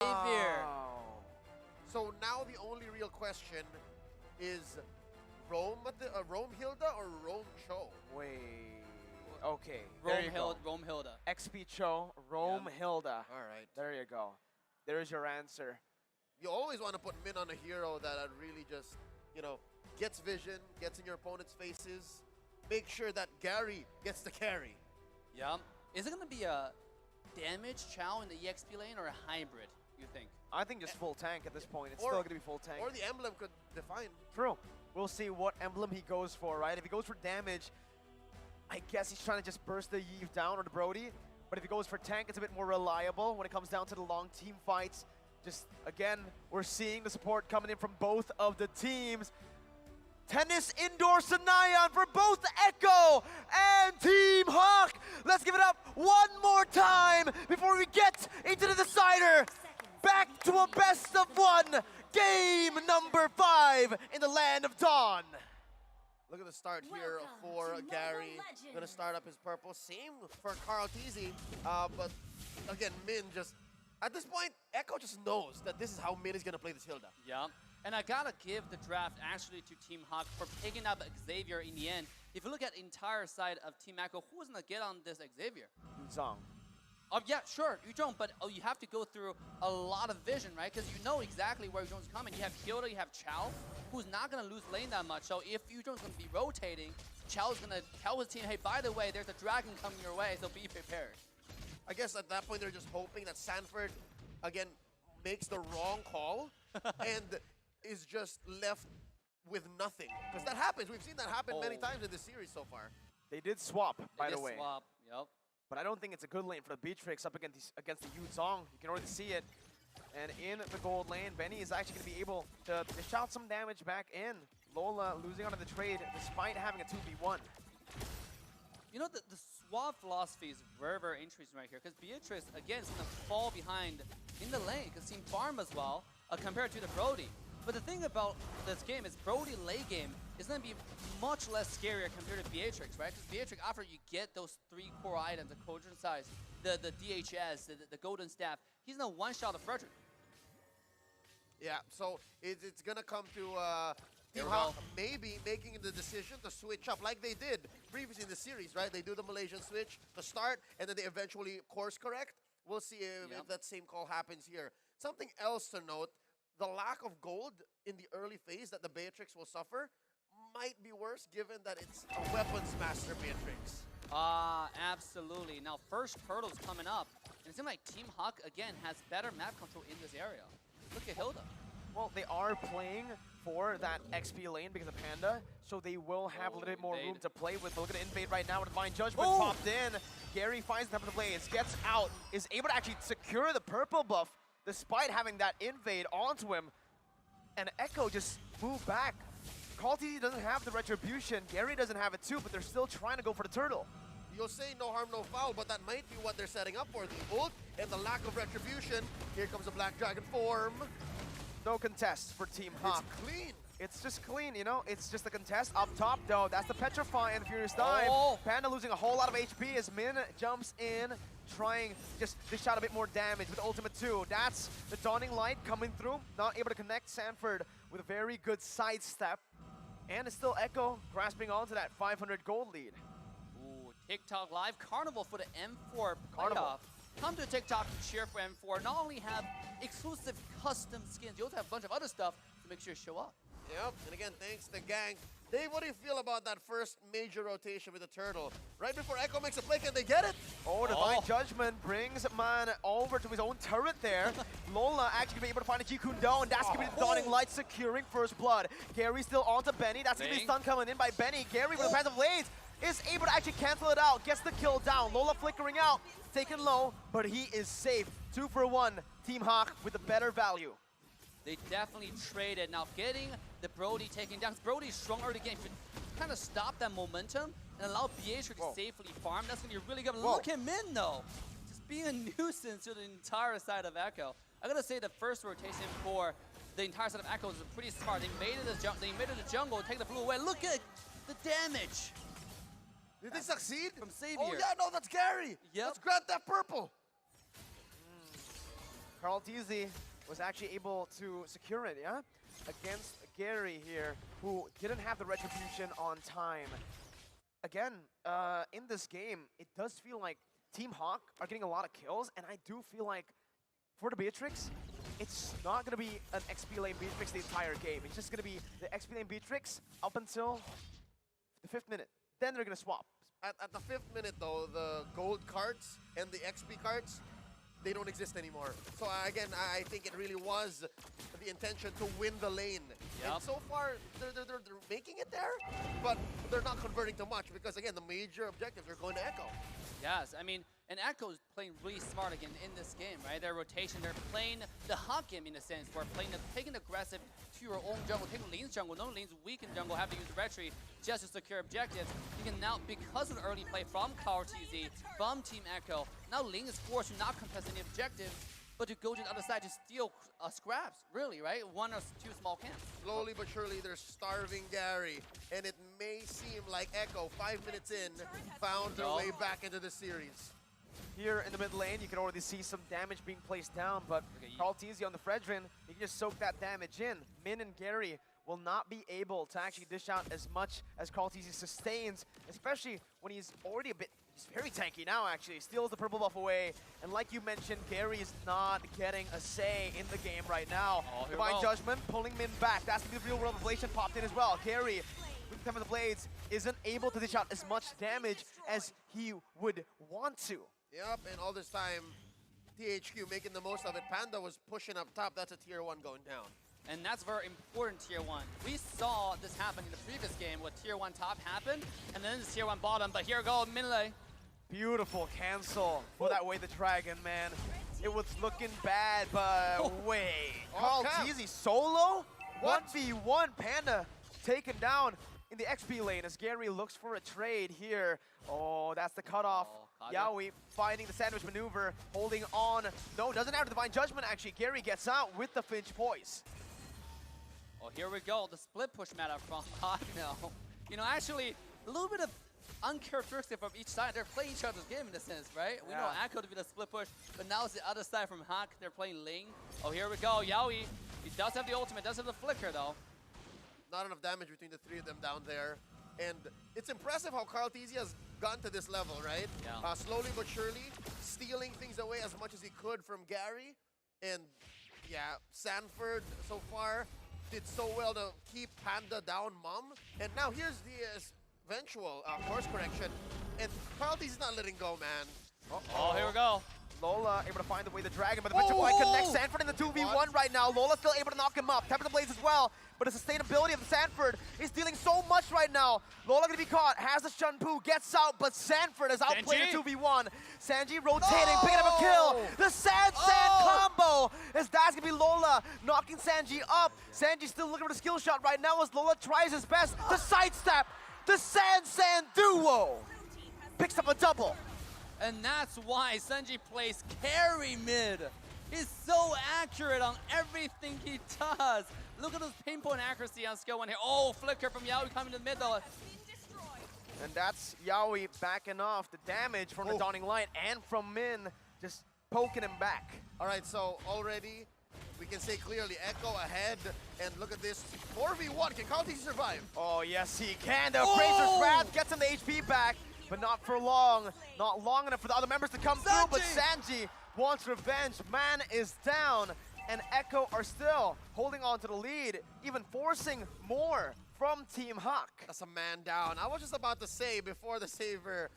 Xavier. So now the only real question is Rome Hilda or Rome Cho? Wait. Okay. There you go. Rome Hilda. XP Cho, Rome Hilda. All right. There you go. There's your answer. You always want to put Min on a hero that really just, gets vision, gets in your opponent's faces. Make sure that Gary gets the carry. Yeah. Is it going to be a damage Chow in the EXP lane or a hybrid, you think? I think just full tank at this point. It's still going to be full tank. Or the emblem could define. True. We'll see what emblem he goes for, right? If he goes for damage, I guess he's trying to just burst the Yves down or the Brody. But if he goes for tank, it's a bit more reliable when it comes down to the long team fights. Just, again, we're seeing the support coming in from both of the teams. Tennis Indoor Sanayan for both Echo and Team Hawk. Let's give it up one more time before we get into the decider. Back to a best of one. Game number 5 in the Land of Dawn. Look at the start here for Gary. Gonna start up his purple. Same for Carl Teasy. But again, Min just, at this point, Echo just knows that this is how Min is gonna play this Hilda. Yeah. And I gotta give the draft actually to Team Hawk for picking up Xavier in the end. If you look at the entire side of Team Echo, who's gonna get on this Xavier? Zhang. Yeah, sure, Yuzhong, but you have to go through a lot of vision, right? Because you know exactly where Yuzhong's coming. You have Hilda, you have Chow, who's not gonna lose lane that much. So if Yuzhong's gonna be rotating, Chow's gonna tell his team, hey, by the way, there's a dragon coming your way, so be prepared. I guess at that point they're just hoping that Sanford, again, makes the wrong call and is just left with nothing. Because that happens. We've seen that happen many times in this series so far. They did swap, by the way. Swap, yep. But I don't think it's a good lane for the Beatrix up against the Yu Zhong. You can already see it. And in the gold lane, Benny is actually going to be able to dish out some damage back in. Lola losing onto the trade despite having a 2v1. You know, the swap philosophy is very, very interesting right here. Because Beatrix, again, is going to fall behind in the lane. Because Team Farm as well, compared to the Brody. But the thing about this game is Brody late game is going to be much less scarier compared to Beatrix, right? Because Beatrix, after you get those 3 core items, the Cauldron Size, the DHS, the Golden Staff, he's going to one-shot the Frederick. Yeah, so it's going to come to Team Hawk maybe making the decision to switch up like they did previously in the series, right? They do the Malaysian switch to start, and then they eventually course correct. We'll see if that same call happens here. Something else to note, the lack of gold in the early phase that the Beatrix will suffer might be worse given that it's a weapons master Beatrix. Absolutely. Now, first Turtle's coming up, and it seems like Team Hawk, again, has better map control in this area. Look at Hilda. Well, they are playing for that XP lane because of Panda, so they will have a little bit more room to play with. But look at the invade right now with Divine Judgment popped in. Gary finds the top of the blades, gets out, is able to actually secure the purple buff despite having that invade onto him. And Echo just moved back. Call TZ doesn't have the retribution, Gary doesn't have it too, but they're still trying to go for the turtle. You'll say no harm, no foul, but that might be what they're setting up for. The ult and the lack of retribution. Here comes the Black Dragon form. No contest for Team Hawk. It's clean. It's just clean, you know? It's just a contest up top, though. That's the Petrify and the Furious Dive. Panda losing a whole lot of HP as Min jumps in, trying just dish out a bit more damage with Ultimate 2. That's the Dawning Light coming through. Not able to connect Sanford with a very good sidestep. And it's still Echo grasping onto that 500 gold lead. Ooh, TikTok Live Carnival for the M4 playoff. Come to TikTok to cheer for M4. Not only have exclusive custom skins, you also have a bunch of other stuff to make sure you show up. Yep, and again, thanks to the gang. Dave, what do you feel about that first major rotation with the turtle? Right before Echo makes a play, can they get it? Oh, Divine Judgment brings Man over to his own turret there. Lola actually be able to find a Jikun-Do, and that's going to be the Dawning Light securing first blood. Gary still onto Benny. That's going to be stun coming in by Benny. Gary with the passive blades is able to actually cancel it out. Gets the kill down. Lola flickering out, taken low, but he is safe. 2 for 1. Team Hawk with the better value. They definitely traded. Now getting the Brody taken down. Brody is strong early game. Should kind of stop that momentum and allow Beatrix to safely farm. That's going to be really good. Look at Min though. Just being a nuisance to the entire side of Echo. I gotta say the first rotation for the entire side of Echo is pretty smart. They made it the jungle, take the blue away. Look at the damage. Did they succeed? From Xavier. Oh yeah, no, that's Gary. Yep. Let's grab that purple. Carl Teasy was actually able to secure it, yeah? Against Gary here, who didn't have the retribution on time. Again, in this game, it does feel like Team Hawk are getting a lot of kills, and I do feel like for the Beatrix, it's not going to be an XP lane Beatrix the entire game. It's just going to be the XP lane Beatrix up until the 5th minute. Then they're going to swap. At the 5th minute, though, the gold cards and the XP cards, they don't exist anymore. So again, I think it really was the intention to win the lane. Yep. And so far, they're making it there, but they're not converting to much because, again, the major objectives are going to Echo. Yes, I mean, and Echo is playing really smart again in this game, right? Their rotation, they're playing the Hawk game in a sense, where taking aggressive to your own jungle, taking Lean's jungle, no Lean's weak in jungle, have to use retry just to secure objectives. You can now, because of the early play from TZ, from Team Echo, now Lean is forced to not contest any objective, but to go to the other side to steal scraps, really, right? 1 or 2 small camps. Slowly but surely, they're starving Gary, and it may seem like Echo, 5 minutes in, found their way back into the series. Here in the mid lane, you can already see some damage being placed down, but Carl Teasy on the Fredrin, he can just soak that damage in. Min and Gary will not be able to actually dish out as much as Carl Teasy sustains, especially when he's already he's very tanky now, actually. Steals the purple buff away, and like you mentioned, Gary is not getting a say in the game right now. Divine Judgment pulling Min back. That's the real world revelation popped in as well. Gary, with the time of the blades, isn't able to dish out as much damage as he would want to. Yep, and all this time, THQ making the most of it. Panda was pushing up top. That's a tier 1 going down. And that's very important, tier 1. We saw this happen in the previous game, where tier 1 top happened, and then it's tier 1 bottom, but here go Minlay. Beautiful cancel for that way the dragon, man. It was looking bad, but wait. Carl Teasy solo? What? 1v1, Panda taken down in the XP lane as Gary looks for a trade here. Oh, that's the cutoff. Yaoi finding the sandwich maneuver, holding on. No, doesn't have Divine Judgment, actually. Gary gets out with the Finch Poise. Oh, here we go. The split push meta from Hawk now. You know, actually, a little bit of uncharacteristic from each side. They're playing each other's game in a sense, right? We know Echo to be the split push, but now it's the other side from Hawk. They're playing Ling. Oh, here we go. Yaoi, he does have the ultimate, does have the flicker, though. Not enough damage between the 3 of them down there. And it's impressive how Carl Teasy has gotten to this level, right? Yeah. Slowly but surely, stealing things away as much as he could from Gary. And yeah, Sanford so far did so well to keep Panda down, Mom. And now here's the eventual course correction. And Carl Teasy's not letting go, man. Oh, here we go. Lola able to find the way the dragon, but the Venture Point connects Sanford in the 2v1 right now. Lola still able to knock him up. Temper the Blades as well, but the sustainability of Sanford is dealing so much right now. Lola gonna be caught, has the Shunpu, gets out, but Sanford has outplayed the 2v1. Sanji rotating, picking up a kill. The Sand combo, as that's gonna be Lola knocking Sanji up. Sanji still looking for the skill shot right now as Lola tries his best to sidestep. The Sand duo picks up a double. And that's why Sanji plays carry mid. He's so accurate on everything he does. Look at his pinpoint accuracy on skill 1 here. Oh, flicker from Yaoi coming to the mid though. And that's Yaoi backing off the damage from the Dawning Light and from Min, just poking him back. All right, so already we can say clearly Echo ahead. And look at this, 4v1. Can Carl Teasy survive? Oh, yes, he can. The Appraiser's Wrath gets him the HP back, but not for long. Not long enough for the other members to come through, but Sanji wants revenge. Man is down, and Echo are still holding on to the lead, even forcing more from Team Hawk. That's a man down. I was just about to say before the Saver,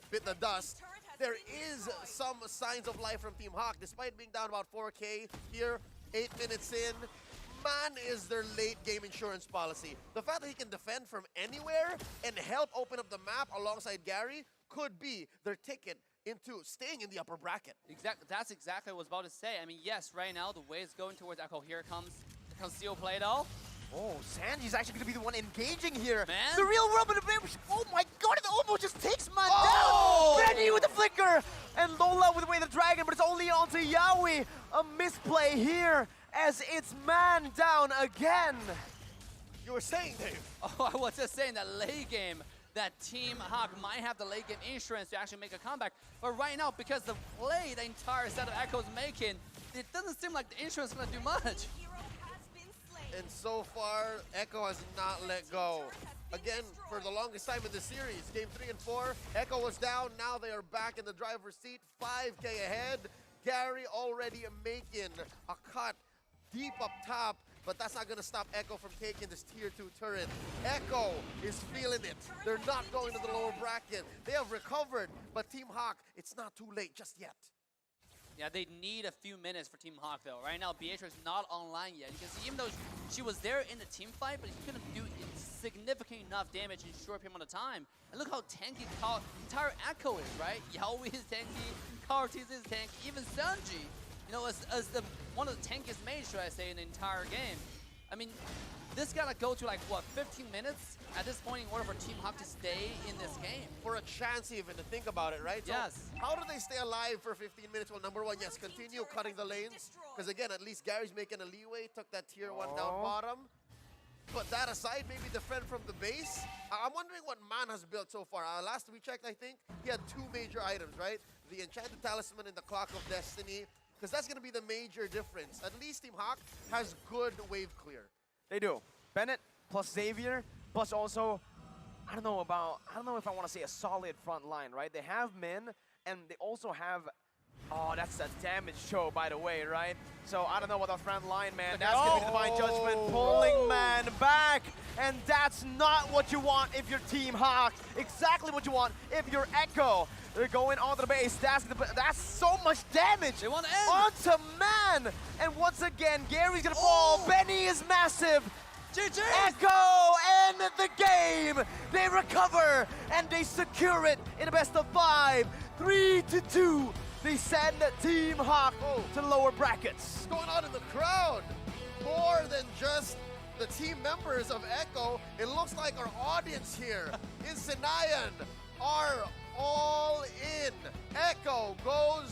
bit the dust, there is some signs of life from Team Hawk, despite being down about 4K here, 8 minutes in. Man is their late game insurance policy. The fact that he can defend from anywhere and help open up the map alongside Gary could be their ticket into staying in the upper bracket. Exactly. That's exactly what I was about to say. I mean, yes, right now the way it's going towards Echo. Here comes Steel Play though. Oh, Sanji's actually going to be the one engaging here. Man. The real world, oh my god, it almost just takes man down. Benny with the flicker, and Lola with the way the dragon, but it's only onto Yaoi. A misplay here as it's man down again. You were saying, Dave. Oh, I was just saying that late game, that Team Hawk might have the late game insurance to actually make a comeback. But right now, because the play the entire set of Echo is making, it doesn't seem like the insurance is going to do much. And so far, Echo has not let go. Again, for the longest time in the series, game 3 and 4, Echo was down. Now they are back in the driver's seat, 5K ahead. Gary already making a cut deep up top, but that's not going to stop Echo from taking this tier 2 turret. Echo is feeling it. They're not going to the lower bracket. They have recovered, but Team Hawk, it's not too late just yet. Yeah, they need a few minutes for Team Hawk though. Right now, Beatrice not online yet. Because even though she was there in the team fight, but she couldn't do significant enough damage in a short period of time. And look how tanky the entire Echo is, right? Yaoi is tanky, Kartiz is tanky, even Sanji, you know, as one of the tankiest mages, should I say, in the entire game. I mean, this gotta go to like, what, 15 minutes at this point in order for Team Hawk to stay in this game. For a chance even to think about it, right? So yes. How do they stay alive for 15 minutes? Well, number one, yes, continue cutting the lanes. Because again, at least Gary's making a leeway, took that tier 1 down bottom. But that aside, maybe defend from the base. I'm wondering what Man has built so far. Last we checked, I think, he had 2 major items, right? The Enchanted Talisman and the Clock of Destiny. Because that's going to be the major difference. At least Team Hawk has good wave clear. They do. Bennett plus Xavier, plus also, I don't know if I want to say a solid front line, right? They have Min, and they also have, oh, that's a damage show, by the way, right? So I don't know about the front line, man. That's going to be Divine Judgment, pulling Man back, and that's not what you want if you're Team Hawk. Exactly what you want if you're Echo. They're going onto the base. That's so much damage. They want to end. Onto Man, and once again, Gary's gonna fall. Benny is massive. GG! Echo end the game. They recover and they secure it in a best of 5, 3-2. They send Team Hawk to lower brackets. What's going on in the crowd? More than just the team members of Echo, it looks like our audience here in Sinayan are all in. Echo goes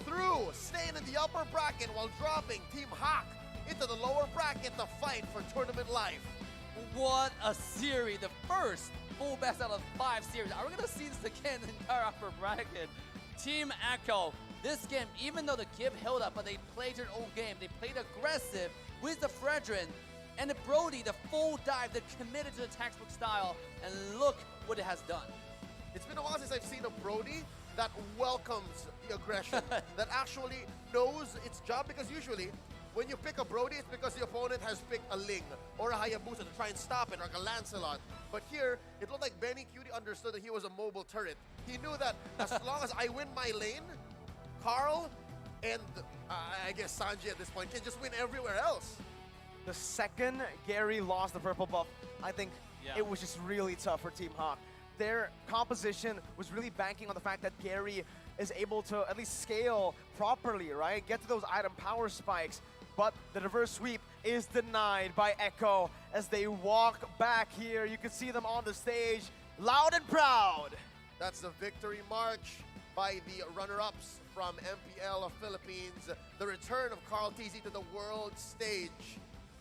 through, staying in the upper bracket while dropping Team Hawk into the lower bracket to fight for tournament life. What a series. The first full best out of 5 series. Are we going to see this again in the entire upper bracket? Team Echo, this game, even though the Gib held up, but they played their own game. They played aggressive with the Fredrin and the Brody, the full dive, they're committed to the textbook style, and look what it has done. It's been a while since I've seen a Brody that welcomes the aggression, that actually knows its job, because usually when you pick a Brody, it's because the opponent has picked a Ling or a Hayabusa to try and stop it, or like a Lancelot. But here, it looked like Benny Cutie understood that he was a mobile turret. He knew that as long as I win my lane, Carl and I guess Sanji at this point can just win everywhere else. The second Gary lost the purple buff, I think it was just really tough for Team Hawk. Their composition was really banking on the fact that Gary is able to at least scale properly, right? Get to those item power spikes. But the reverse sweep is denied by Echo as they walk back here. You can see them on the stage, loud and proud. That's the victory march by the runner-ups from MPL of Philippines. The return of Carl TZ to the world stage.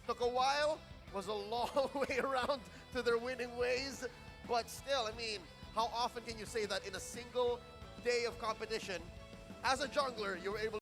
Took a while, was a long way around to their winning ways, but still, I mean, how often can you say that in a single day of competition, as a jungler, you were able